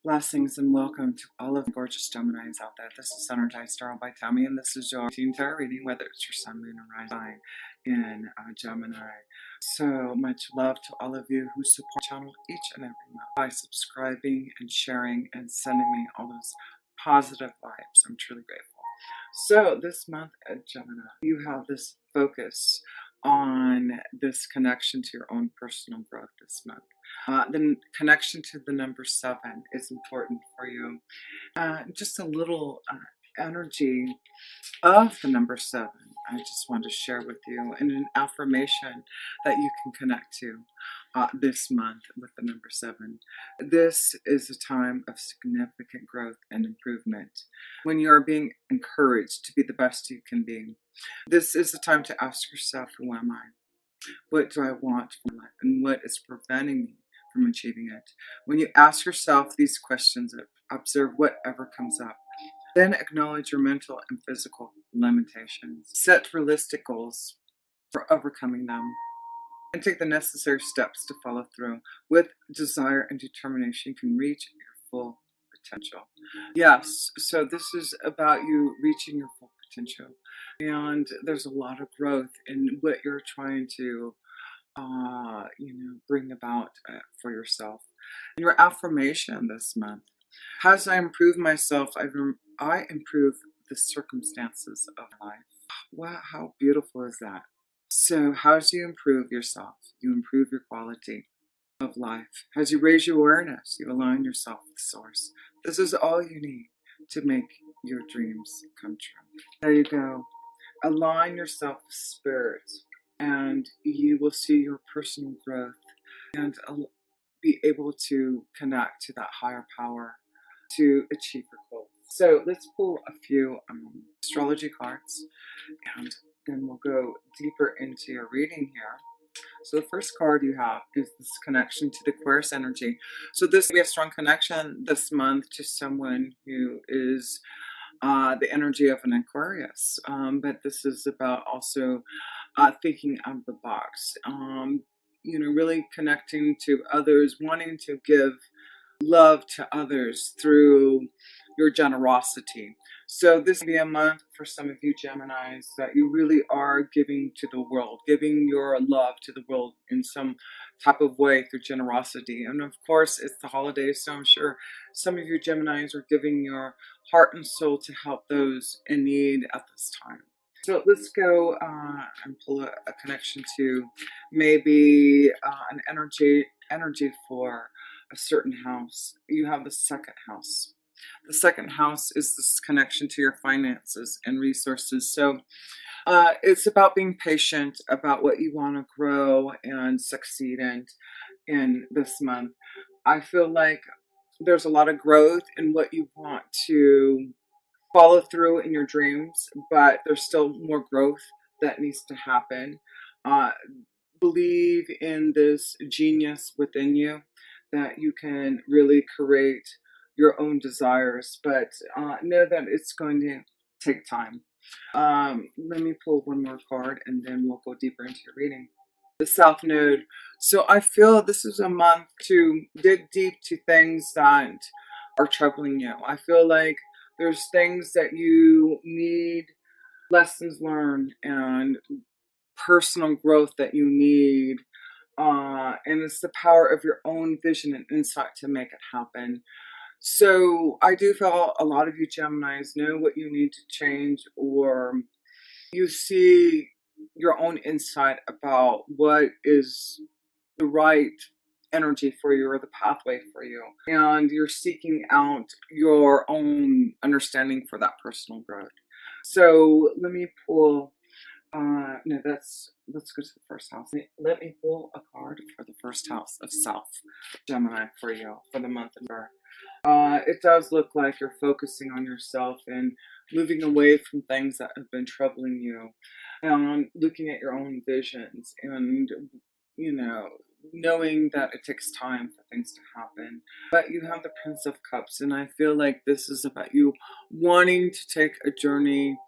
Blessings and welcome to all of the gorgeous Geminis out there. This is Energized Tarot by Tammy, and this is your tarot reading, whether it's your sun, moon, or rising in Gemini. So much love to all of you who support the channel each and every month by subscribing and sharing and sending me all those positive vibes. I'm truly grateful. So this month at Gemini, you have this focus on this connection to your own personal growth this month. The connection to the number 7 is important for you. Just a little energy of the number 7 I just want to share with you, and an affirmation that you can connect to this month with the number 7. This is a time of significant growth and improvement when you are being encouraged to be the best you can be. This is the time to ask yourself, who am I? What do I want from life? And what is preventing me from achieving it? When you ask yourself these questions, observe whatever comes up. Then acknowledge your mental and physical limitations. Set realistic goals for overcoming them, and take the necessary steps to follow through. With desire and determination, you can reach your full potential. Yes, so this is about you reaching your full potential. And there's a lot of growth in what you're trying to bring about for yourself. And your affirmation this month: as I improve myself, I improve the circumstances of life. Wow, how beautiful is that? So how do you improve yourself? You improve your quality of life. As you raise your awareness, you align yourself with Source. This is all you need to make your dreams come true. There you go. Align yourself with Spirit, and you will see your personal growth and be able to connect to that higher power to achieve your goals. So let's pull a few astrology cards, and then we'll go deeper into your reading here. So the first card you have is this connection to the Aquarius energy. So this will be a strong connection this month to someone who is the energy of an Aquarius. But this is about also thinking out of the box. Really connecting to others, wanting to give love to others through your generosity. So this will be a month for some of you Geminis that you really are giving to the world, giving your love to the world in some type of way through generosity. And of course, it's the holidays, so I'm sure some of you Geminis are giving your heart and soul to help those in need at this time. So let's go and pull a connection to maybe an energy for a certain house. You have the second house. The second house is this connection to your finances and resources. So it's about being patient about what you want to grow and succeed in this month. I feel like there's a lot of growth in what you want to follow through in your dreams, but there's still more growth that needs to happen. Believe in this genius within you, that you can really create your own desires, but know that it's going to take time. Let me pull one more card and then we'll go deeper into your reading. The South Node. So I feel this is a month to dig deep to things that are troubling you. I feel like there's things that you need, lessons learned, and personal growth that you need. And it's the power of your own vision and insight to make it happen. So I do feel a lot of you Geminis know what you need to change, or you see your own insight about what is the right energy for you or the pathway for you, and you're seeking out your own understanding for that personal growth. So let me pull let's go to the first house. Let me pull a card for the first house of South Gemini for you for the month of birth. It does look like you're focusing on yourself and moving away from things that have been troubling you, and looking at your own visions, and knowing that it takes time for things to happen. But you have the Prince of Cups, and I feel like this is about you wanting to take a journey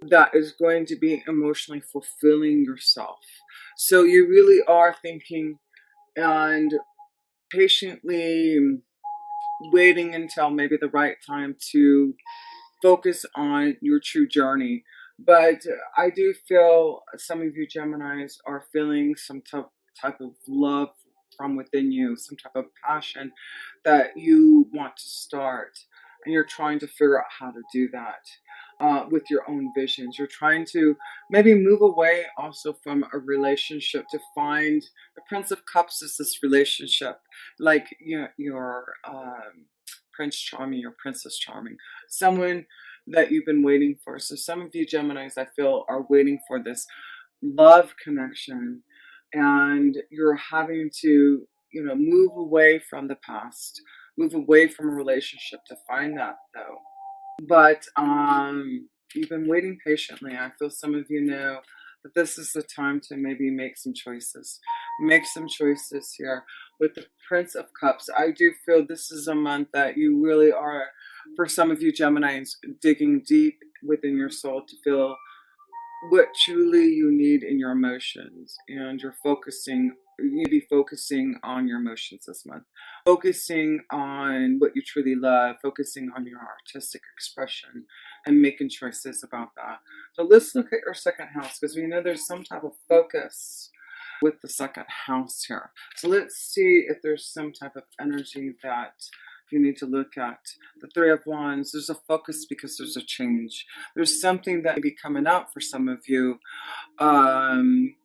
that is going to be emotionally fulfilling yourself. So you really are thinking and patiently waiting until maybe the right time to focus on your true journey. But I do feel some of you Geminis are feeling some type of love from within you, some type of passion that you want to start. And you're trying to figure out how to do that with your own visions. You're trying to maybe move away also from a relationship to find the Prince of Cups is this relationship, like your Prince Charming or Princess Charming, someone that you've been waiting for. So some of you Geminis, I feel, are waiting for this love connection, and you're having to, move away from the past, move away from a relationship to find that though. But you've been waiting patiently. I feel some of you know that this is the time to maybe make some choices. Make some choices here. With the Prince of Cups, I do feel this is a month that you really are, for some of you Geminis, digging deep within your soul to feel what truly you need in your emotions, and you need to be focusing on your emotions this month, focusing on what you truly love, focusing on your artistic expression, and making choices about that. So let's look at your second house, because we know there's some type of focus with the second house here. So let's see if there's some type of energy that you need to look at. The Three of Wands, there's a focus because there's a change. There's something that may be coming up for some of you Geminis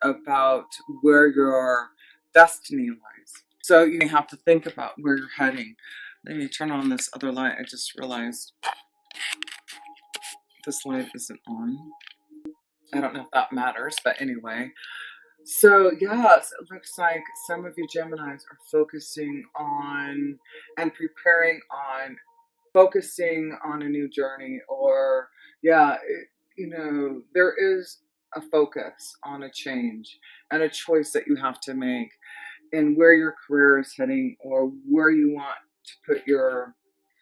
about where your destiny lies. So you may have to think about where you're heading. Let me turn on this other light. I just realized this light isn't on. I don't know if that matters, but anyway. So yes, it looks like some of you Geminis are focusing on and preparing on focusing on a new journey, or there is a focus on a change and a choice that you have to make in where your career is heading, or where you want to put your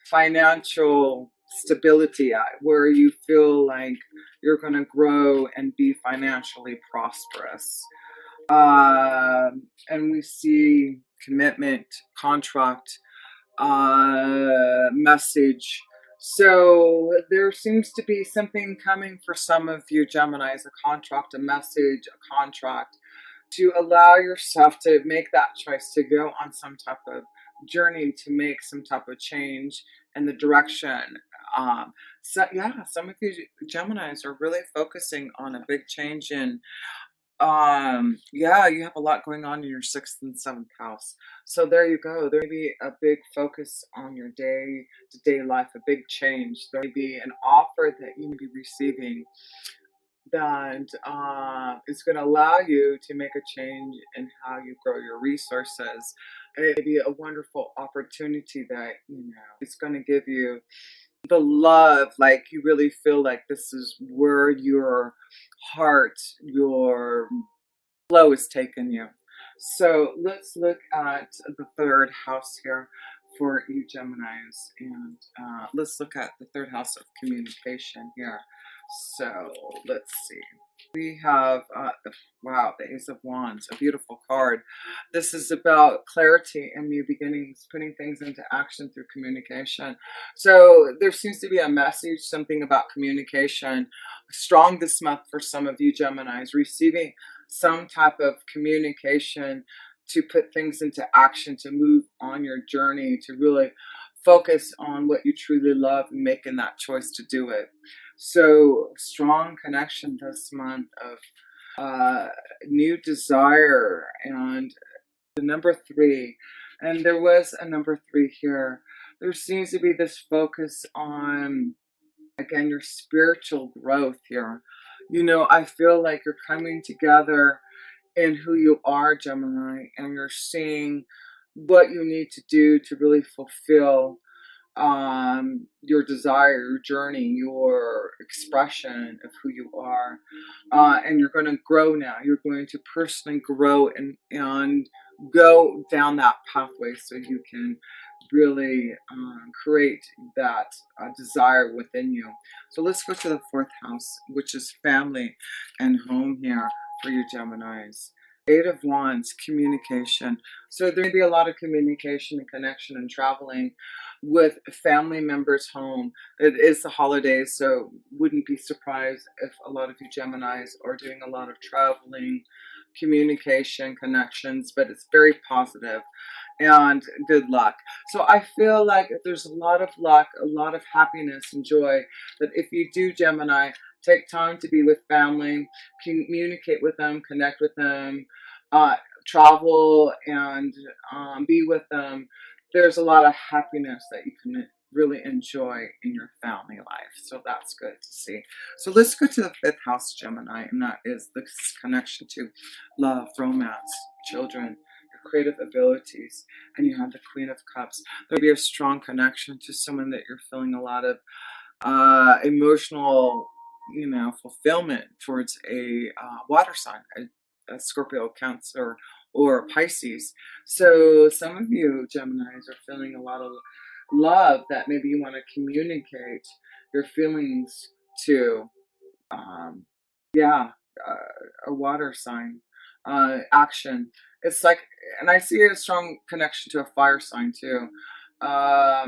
financial stability at, where you feel like you're going to grow and be financially prosperous. And we see commitment, contract, message. So there seems to be something coming for some of you Geminis, a contract, a message, a contract, to allow yourself to make that choice to go on some type of journey, to make some type of change in the direction. So yeah, some of you Geminis are really focusing on a big change in yeah, you have a lot going on in your 6th and 7th house. So there you go. There may be a big focus on your day-to-day life, a big change. There may be an offer that you may be receiving that is going to allow you to make a change in how you grow your resources. And it may be a wonderful opportunity that, it's going to give you the love, like you really feel like this is where your heart, your flow is taking you. So let's look at the 3rd house here for you Geminis, and let's look at the 3rd house of communication here. So let's see. We have, wow, the Ace of Wands, a beautiful card. This is about clarity and new beginnings, putting things into action through communication. So there seems to be a message, something about communication, strong this month for some of you Geminis, receiving some type of communication to put things into action, to move on your journey, to really focus on what you truly love and making that choice to do it. So strong connection this month of new desire, and the number 3. And there was a number 3 here. There seems to be this focus on, again, your spiritual growth here. I feel like you're coming together in who you are, Gemini, and you're seeing what you need to do to really fulfill your desire, your journey, your expression of who you are. And you're going to grow now. You're going to personally grow and go down that pathway so you can really create that desire within you. So let's go to the 4th house, which is family and home here for you Geminis. Eight of Wands, communication. So there may be a lot of communication and connection and traveling with family members home. It is the holidays, so wouldn't be surprised if a lot of you Geminis are doing a lot of traveling, communication, connections, but it's very positive and good luck. So I feel like there's a lot of luck, a lot of happiness and joy that if you do Gemini, take time to be with family, communicate with them, connect with them, uh, travel and be with them. There's a lot of happiness that you can really enjoy in your family life. So that's good to see. So let's go to the fifth house, Gemini, and that is this connection to love, romance, children, creative abilities, and you have the Queen of Cups. There'll be a strong connection to someone that you're feeling a lot of emotional, fulfillment towards a water sign, a Scorpio, Cancer, or Pisces. So some of you Geminis are feeling a lot of love that maybe you want to communicate your feelings to, yeah, a water sign. Action. It's like, and I see a strong connection to a fire sign too. A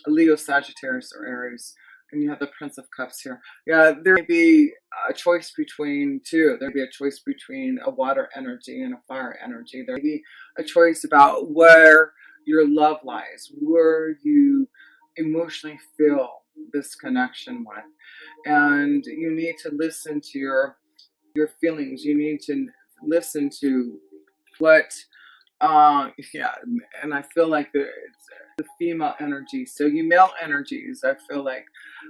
Leo, Sagittarius, or Aries. And you have the Prince of Cups here. Yeah, there may be a choice between two. There may be a choice between a water energy and a fire energy. There may be a choice about where your love lies, where you emotionally feel this connection with. And you need to listen to your feelings. You need to listen to what yeah, and I feel like it's the female energy. So you male energies, I feel like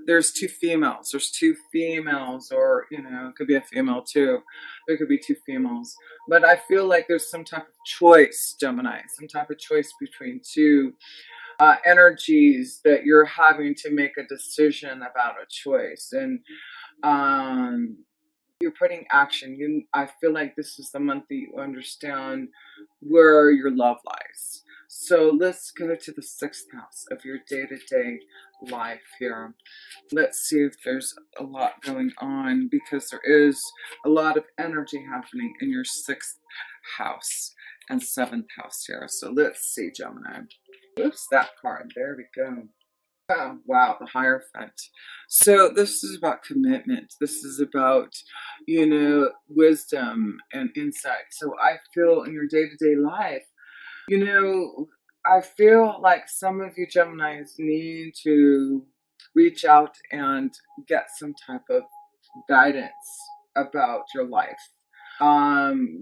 there's two females. There's two females, or it could be a female too. There could be two females. But I feel like there's some type of choice, Gemini, some type of choice between two energies that you're having to make a decision about a choice. And you're putting action. I feel like this is the month that you understand where your love lies. So let's go to the sixth house of your day-to-day life here. Let's see if there's a lot going on, because there is a lot of energy happening in your sixth house and seventh house here. So let's see, Gemini. Oops, that card. There we go. Oh, wow, the Hierophant. So this is about commitment. This is about, wisdom and insight. So I feel in your day-to-day life, I feel like some of you Geminis need to reach out and get some type of guidance about your life.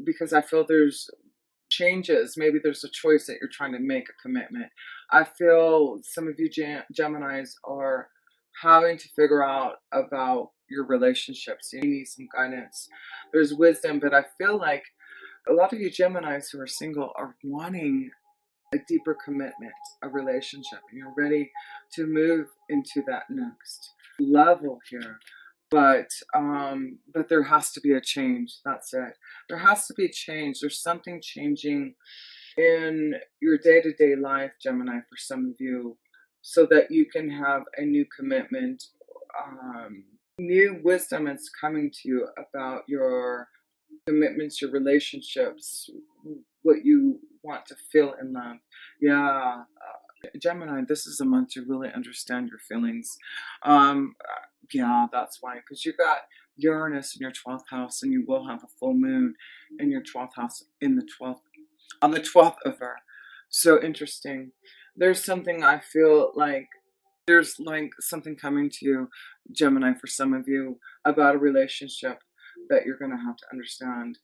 Because I feel there's changes. Maybe there's a choice that you're trying to make, a commitment. I feel some of you Geminis are having to figure out about your relationships. You need some guidance. There's wisdom, but I feel like a lot of you Geminis who are single are wanting a deeper commitment, a relationship, and you're ready to move into that next level here. But there has to be a change. That's it. There has to be change. There's something changing in your day-to-day life, Gemini, for some of you, so that you can have a new commitment. New wisdom is coming to you about your commitments, your relationships, what you want to feel in love. Yeah, Gemini, this is a month to really understand your feelings. Yeah, that's why, because you got Uranus in your 12th house, and you will have a full moon in your 12th house on the 12th of her. So interesting. There's something I feel like there's like something coming to you, Gemini, for some of you about a relationship that you're going to have to understand.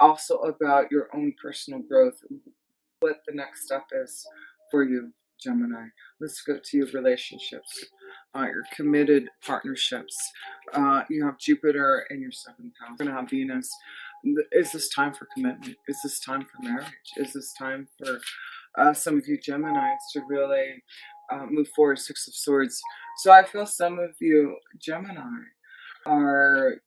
Also about your own personal growth, what the next step is for you, Gemini. Let's go to your relationships, your committed partnerships. You have Jupiter in your 7th house. You're going to have Venus. Is this time for commitment? Is this time for marriage? Is this time for some of you Geminis to really move forward? 6 of Swords. So I feel some of you Gemini are,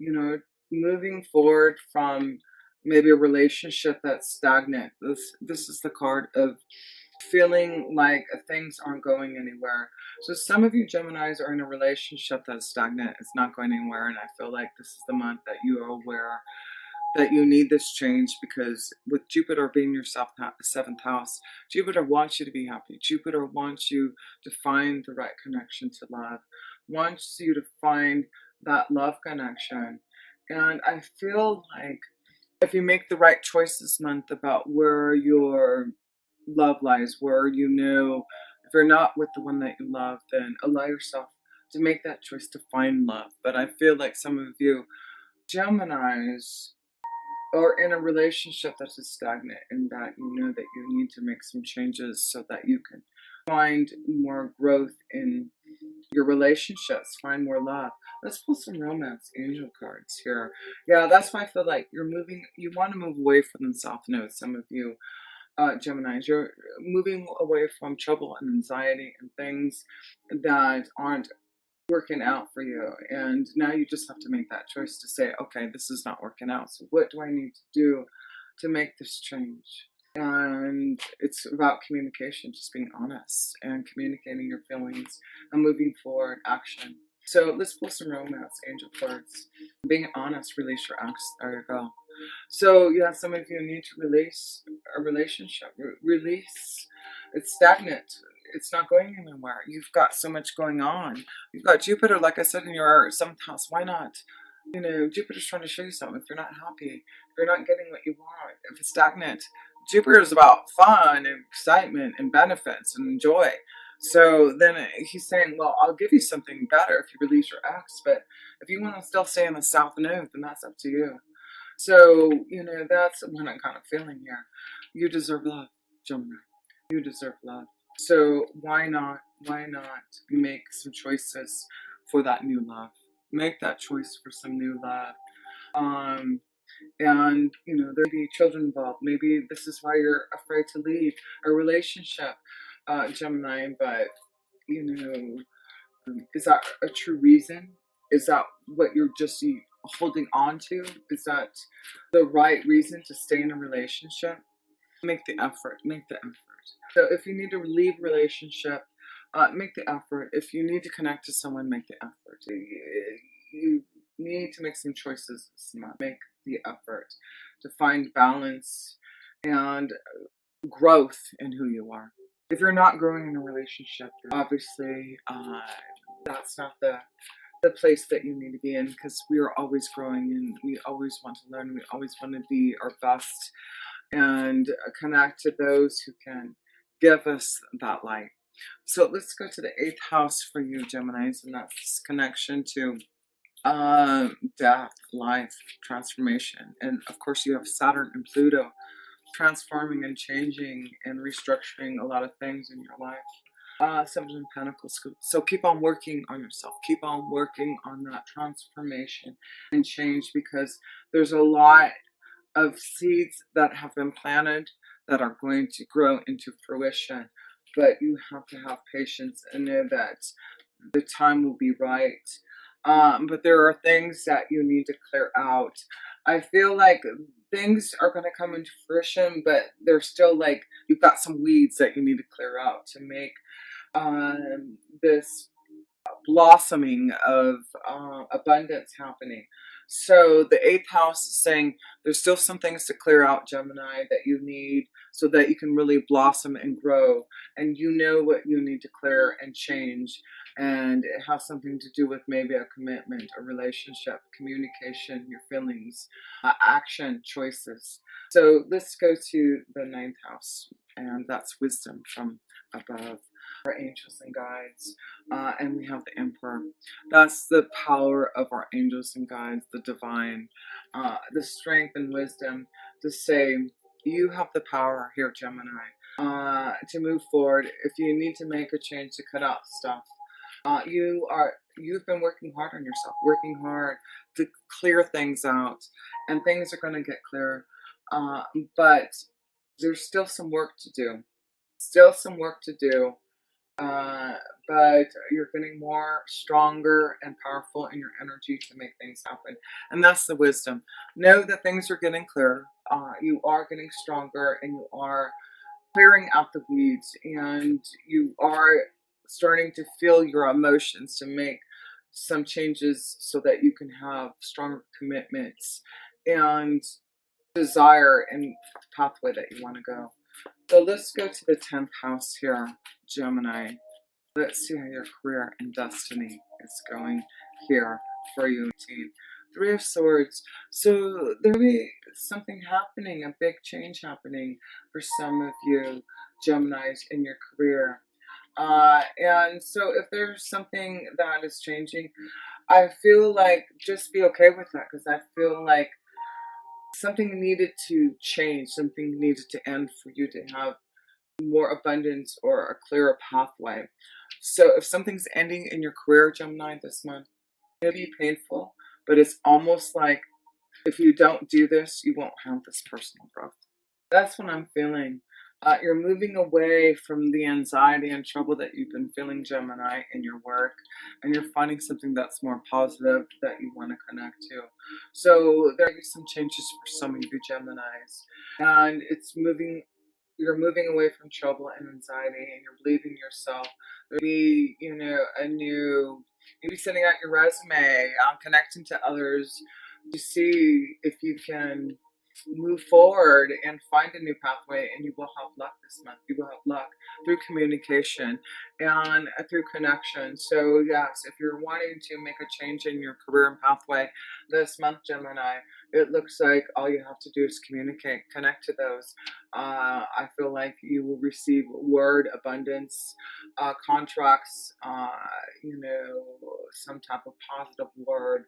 moving forward from maybe a relationship that's stagnant. This is the card of feeling like things aren't going anywhere. So some of you Geminis are in a relationship that's stagnant. It's not going anywhere, and I feel like this is the month that you are aware that you need this change, because with Jupiter being your seventh house, Jupiter wants you to be happy. Jupiter wants you to find the right connection to love, wants you to find that love connection. And I feel like if you make the right choice this month about where your love lies, where you know if you're not with the one that you love, then allow yourself to make that choice to find love. But I feel like some of you Geminis or in a relationship that is stagnant, and that you know that you need to make some changes so that you can find more growth in your relationships, find more love. Let's pull some romance angel cards here. Yeah, that's why I feel like you want to move away from the south node. Some of you Geminis, you're moving away from trouble and anxiety and things that aren't working out for you, and now you just have to make that choice to say, okay, this is not working out, so what do I need to do to make this change? And it's about communication, just being honest and communicating your feelings and moving forward action. So let's pull some romance angel cards. Being honest, release your ex. There you go. So yeah, some of you need to release a relationship. Release. It's stagnant. It's not going anywhere. You've got so much going on. You've got Jupiter, like I said, in your seventh house. Why not? You know, Jupiter's trying to show you something. If you're not happy, if you're not getting what you want, if it's stagnant, Jupiter is about fun and excitement and benefits and joy. So then he's saying, well, I'll give you something better if you release your ex, but if you want to still stay in the south node, then that's up to you. So, you know, that's what I'm kind of feeling here. You deserve love, Gemini. You deserve love. So why not make some choices for that new love? Make that choice for some new love. And you know, there may be children involved. Maybe this is why you're afraid to leave a relationship, Gemini. But you know, is that a true reason? Is that what you're just holding on to? Is that the right reason to stay in a relationship? Make the effort. Make the effort. So if you need to leave a relationship, make the effort. If you need to connect to someone, make the effort. You need to make some choices this month. Make the effort to find balance and growth in who you are. If you're not growing in a relationship, obviously that's not the place that you need to be in, because we are always growing and we always want to learn. We always want to be our best and connect to those who can give us that light. So let's go to the 8th house for you, Geminis, and that's connection to death, life, transformation. And of course you have Saturn and Pluto transforming and changing and restructuring a lot of things in your life. 7 of Pentacles. So keep on working on yourself. Keep on working on that transformation and change, because there's a lot of seeds that have been planted that are going to grow into fruition. But you have to have patience and know that the time will be right. But there are things that you need to clear out. I feel like things are going to come into fruition, but there's still like, you've got some weeds that you need to clear out to make this blossoming of abundance happening. So the 8th house is saying there's still some things to clear out, Gemini, that you need so that you can really blossom and grow. And you know what you need to clear and change. And it has something to do with maybe a commitment, a relationship, communication, your feelings, action, choices. So let's go to the 9th house, and that's wisdom from above. Our angels and guides, and we have the Emperor. That's the power of our angels and guides, the divine, the strength and wisdom to say, you have the power here, Gemini, to move forward. If you need to make a change, to cut out stuff, you've been working hard on yourself, working hard to clear things out, and things are going to get clearer, but there's still some work to do. But you're getting more stronger and powerful in your energy to make things happen. And that's the wisdom. Know that things are getting clearer. You are getting stronger, and you are clearing out the weeds, and you are starting to feel your emotions to make some changes so that you can have stronger commitments. And desire and pathway that you want to go. So let's go to the 10th house here, Gemini. Let's see how your career and destiny is going here for you. 3 of Swords. So there may be something happening, a big change happening for some of you Geminis in your career. And so if there's something that is changing, I feel like just be okay with that, because I feel like something needed to change, something needed to end for you to have more abundance or a clearer pathway. So if something's ending in your career, Gemini, this month, it'll be painful, but it's almost like if you don't do this, you won't have this personal growth. That's what I'm feeling. You're moving away from the anxiety and trouble that you've been feeling, Gemini, in your work, and you're finding something that's more positive that you want to connect to. So there are some changes for some of you Geminis, and you're moving away from trouble and anxiety, and you're believing yourself. There'll be, maybe sending out your resume, connecting to others to see if you can move forward and find a new pathway, and you will have luck this month. You will have luck through communication and through connection. So yes, if you're wanting to make a change in your career and pathway this month, Gemini, it looks like all you have to do is communicate, connect to those. I feel like you will receive word abundance, contracts, some type of positive word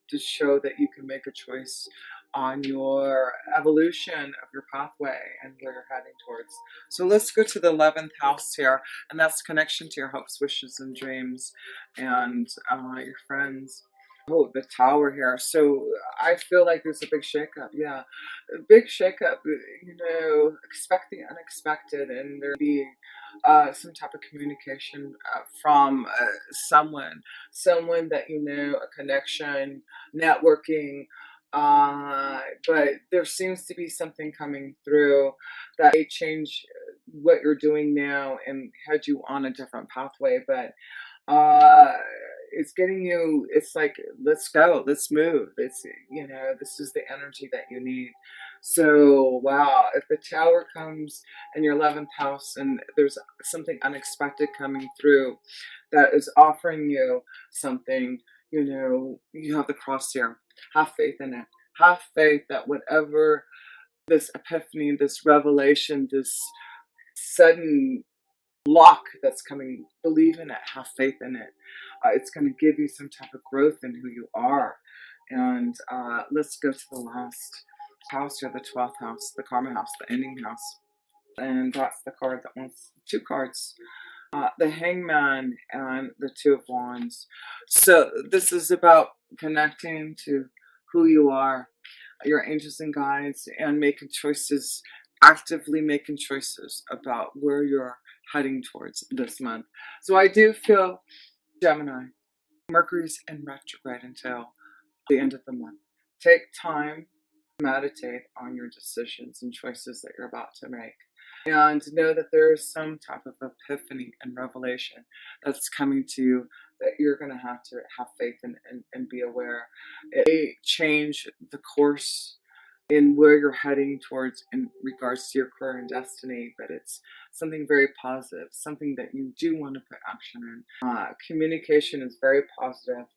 to show that you can make a choice on your evolution of your pathway and where you're heading towards. So let's go to the 11th house here, and that's connection to your hopes, wishes, and dreams, and your friends. Oh, the Tower here. So I feel like there's a big shakeup. Yeah, a big shakeup. Expect the unexpected, and there'll be some type of communication from someone that a connection, networking. But there seems to be something coming through that may change what you're doing now and head you on a different pathway. But it's getting you, it's like, let's go, let's move. This is the energy that you need. So wow, if the Tower comes in your 11th house and there's something unexpected coming through that is offering you something, you have the Cross here. Have faith in it. Have faith that whatever this epiphany, this revelation, this sudden lock that's coming, believe in it, have faith in it. It's going to give you some type of growth in who you are. And let's go to the last house here, the 12th house, the karma house, the ending house. And that's the card that wants 2 cards. The Hangman and the 2 of Wands. So this is about connecting to who you are, your angels and guides, and making choices, actively making choices about where you're heading towards this month. So I do feel, Gemini, Mercury's in retrograde until the end of the month. Take time, meditate on your decisions and choices that you're about to make. And know that there is some type of epiphany and revelation that's coming to you that you're going to have faith in and be aware. It may change the course in where you're heading towards in regards to your career and destiny, but it's something very positive, something that you do want to put action in. Communication is very positive.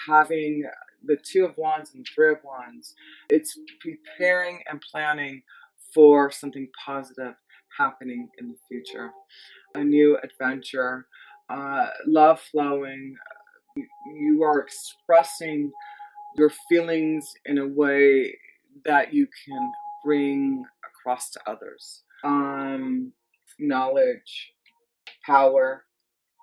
Having the 2 of Wands and 3 of Wands, it's preparing and planning for something positive happening in the future. A new adventure, love flowing. You are expressing your feelings in a way that you can bring across to others. Knowledge, power.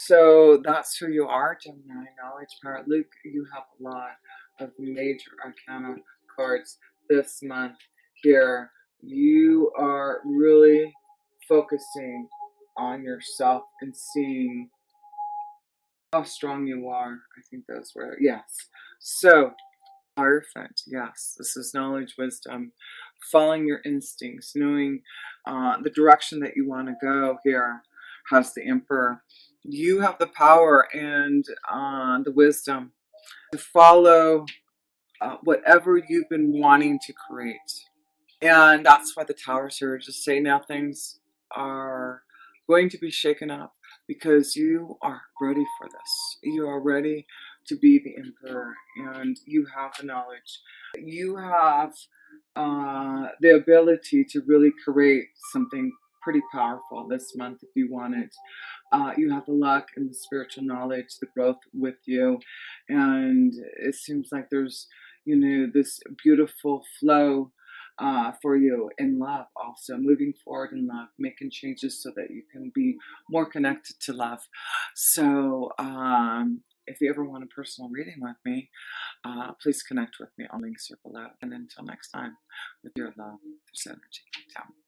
So that's who you are, Gemini. Knowledge, power. Luke, you have a lot of major arcana cards this month here. You are really focusing on yourself and seeing how strong you are. I think those were, yes. So, Hierophant, yes, this is knowledge, wisdom, following your instincts, knowing the direction that you want to go here. Has the Emperor. You have the power and the wisdom to follow whatever you've been wanting to create. And that's why the Towers here just say now things are going to be shaken up because you are ready for this. You are ready to be the emperor, and you have the knowledge. You have the ability to really create something pretty powerful this month if you want it. You have the luck and the spiritual knowledge, the growth with you, and it seems like there's, you know, this beautiful flow for you in love, also moving forward in love, making changes so that you can be more connected to love. So if you ever want a personal reading with me, please connect with me. All links are below. And until next time, with your love, this energy. Ciao.